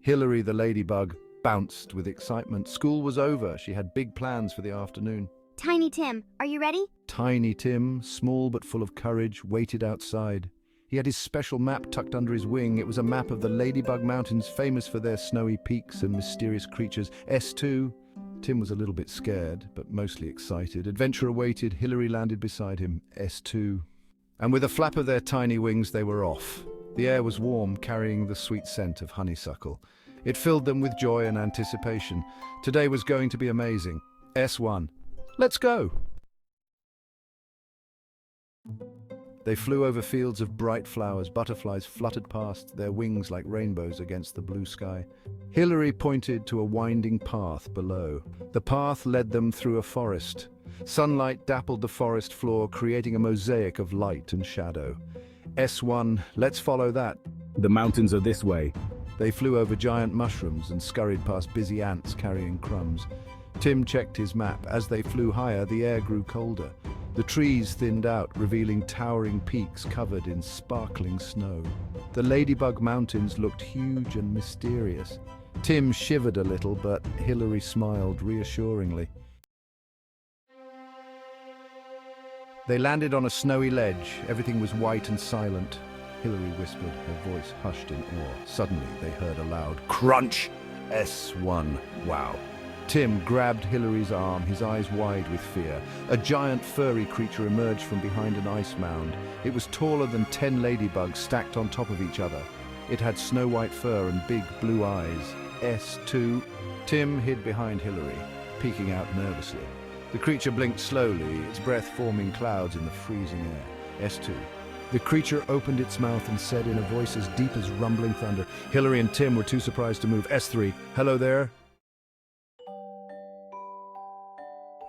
Hilary the ladybug bounced with excitement. School was over. She had big plans for the afternoon. Tiny Tim, are you ready? Tiny Tim, small but full of courage, waited outside. He had his special map tucked under his wing. It was a map of the Ladybug Mountains, famous for their snowy peaks and mysterious creatures. S2. Tim was a little bit scared, but mostly excited. Adventure awaited. Hilary landed beside him. S2. And with a flap of their tiny wings, they were off. The air was warm, carrying the sweet scent of honeysuckle. It filled them with joy and anticipation. Today was going to be amazing. S1. Let's go! They flew over fields of bright flowers. Butterflies fluttered past, their wings like rainbows against the blue sky. Hilary pointed to a winding path below. The path led them through a forest. Sunlight dappled the forest floor, creating a mosaic of light and shadow. S1, let's follow that. The mountains are this way. They flew over giant mushrooms and scurried past busy ants carrying crumbs. Tim checked his map. As they flew higher, the air grew colder. The trees thinned out, revealing towering peaks covered in sparkling snow. The Ladybug Mountains looked huge and mysterious. Tim shivered a little, but Hilary smiled reassuringly. They landed on a snowy ledge. Everything was white and silent. Hilary whispered, her voice hushed in awe. Suddenly, they heard a loud crunch. S1. Wow. Tim grabbed Hilary's arm, his eyes wide with fear. A giant furry creature emerged from behind an ice mound. It was taller than 10 ladybugs stacked on top of each other. It had snow-white fur and big blue eyes. S2. Tim hid behind Hilary, peeking out nervously. The creature blinked slowly, its breath forming clouds in the freezing air. S2. The creature opened its mouth and said in a voice as deep as rumbling thunder. Hilary and Tim were too surprised to move. S3. Hello there.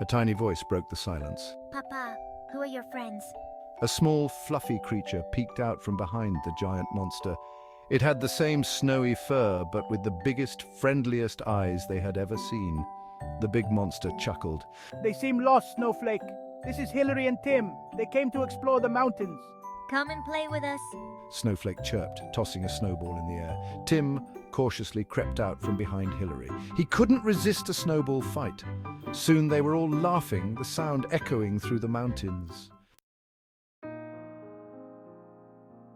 A tiny voice broke the silence. Papa, who are your friends? A small, fluffy creature peeked out from behind the giant monster. It had the same snowy fur, but with the biggest, friendliest eyes they had ever seen. The big monster chuckled. They seem lost, Snowflake. This is Hilary and Tim. They came to explore the mountains. Come and play with us. Snowflake chirped, tossing a snowball in the air. Tim cautiously crept out from behind Hilary. He couldn't resist a snowball fight. Soon they were all laughing, the sound echoing through the mountains.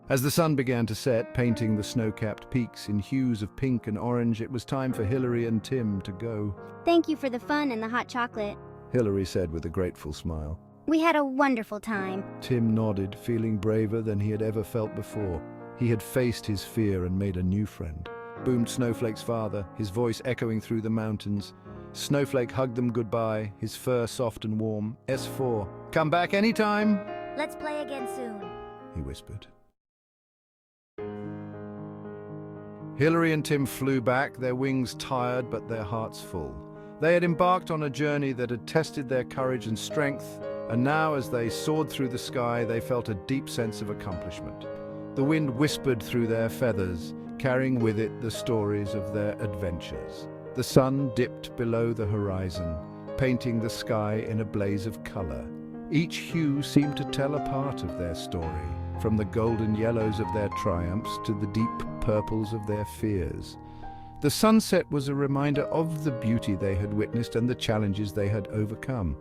As the sun began to set, painting the snow-capped peaks in hues of pink and orange, it was time for Hilary and Tim to go. Thank you for the fun and the hot chocolate. Hilary said with a grateful smile. We had a wonderful time. Tim nodded, feeling braver than he had ever felt before. He had faced his fear and made a new friend. Boomed Snowflake's father, his voice echoing through the mountains. Snowflake hugged them goodbye, his fur soft and warm. S4. Come back anytime. Let's play again soon. He whispered. Hilary and Tim flew back, their wings tired but their hearts full. They had embarked on a journey that had tested their courage and strength, and now as they soared through the sky, they felt a deep sense of accomplishment. The wind whispered through their feathers, carrying with it the stories of their adventures. The sun dipped below the horizon, painting the sky in a blaze of color. Each hue seemed to tell a part of their story, from the golden yellows of their triumphs to the deep purples of their fears. The sunset was a reminder of the beauty they had witnessed and the challenges they had overcome.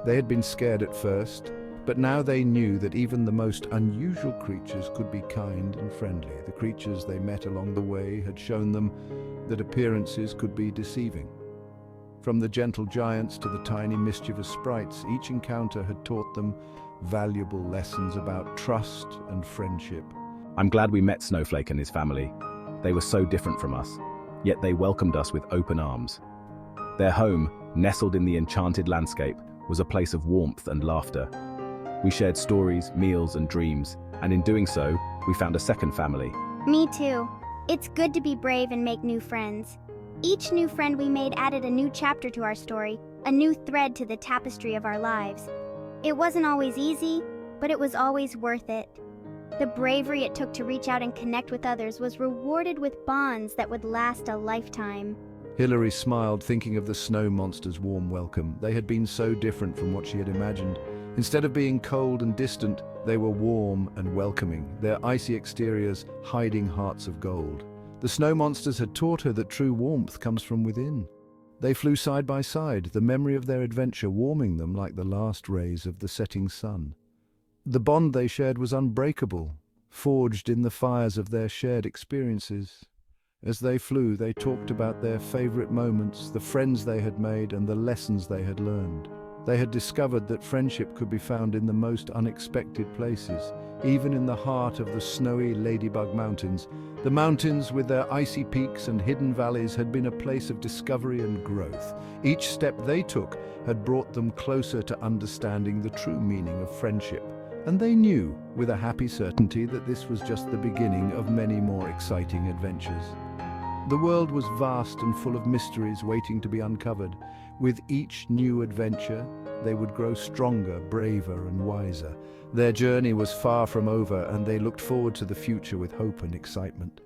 They had been scared at first, but now they knew that even the most unusual creatures could be kind and friendly. The creatures they met along the way had shown them that appearances could be deceiving. From the gentle giants to the tiny mischievous sprites, each encounter had taught them valuable lessons about trust and friendship. I'm glad we met Snowflake and his family. They were so different from us, yet they welcomed us with open arms. Their home, nestled in the enchanted landscape, was a place of warmth and laughter. We shared stories, meals, and dreams, and in doing so, we found a second family. Me too. It's good to be brave and make new friends. Each new friend we made added a new chapter to our story, a new thread to the tapestry of our lives. It wasn't always easy, but it was always worth it. The bravery it took to reach out and connect with others was rewarded with bonds that would last a lifetime. Hilary smiled, thinking of the snow monster's warm welcome. They had been so different from what she had imagined. Instead of being cold and distant, they were warm and welcoming, their icy exteriors hiding hearts of gold. The snow monsters had taught her that true warmth comes from within. They flew side by side, the memory of their adventure warming them like the last rays of the setting sun. The bond they shared was unbreakable, forged in the fires of their shared experiences. As they flew, they talked about their favorite moments, the friends they had made, and the lessons they had learned. They had discovered that friendship could be found in the most unexpected places, even in the heart of the snowy Ladybug Mountains. The mountains, with their icy peaks and hidden valleys, had been a place of discovery and growth. Each step they took had brought them closer to understanding the true meaning of friendship. And they knew, with a happy certainty, that this was just the beginning of many more exciting adventures. The world was vast and full of mysteries waiting to be uncovered. With each new adventure, they would grow stronger, braver, and wiser. Their journey was far from over, and they looked forward to the future with hope and excitement.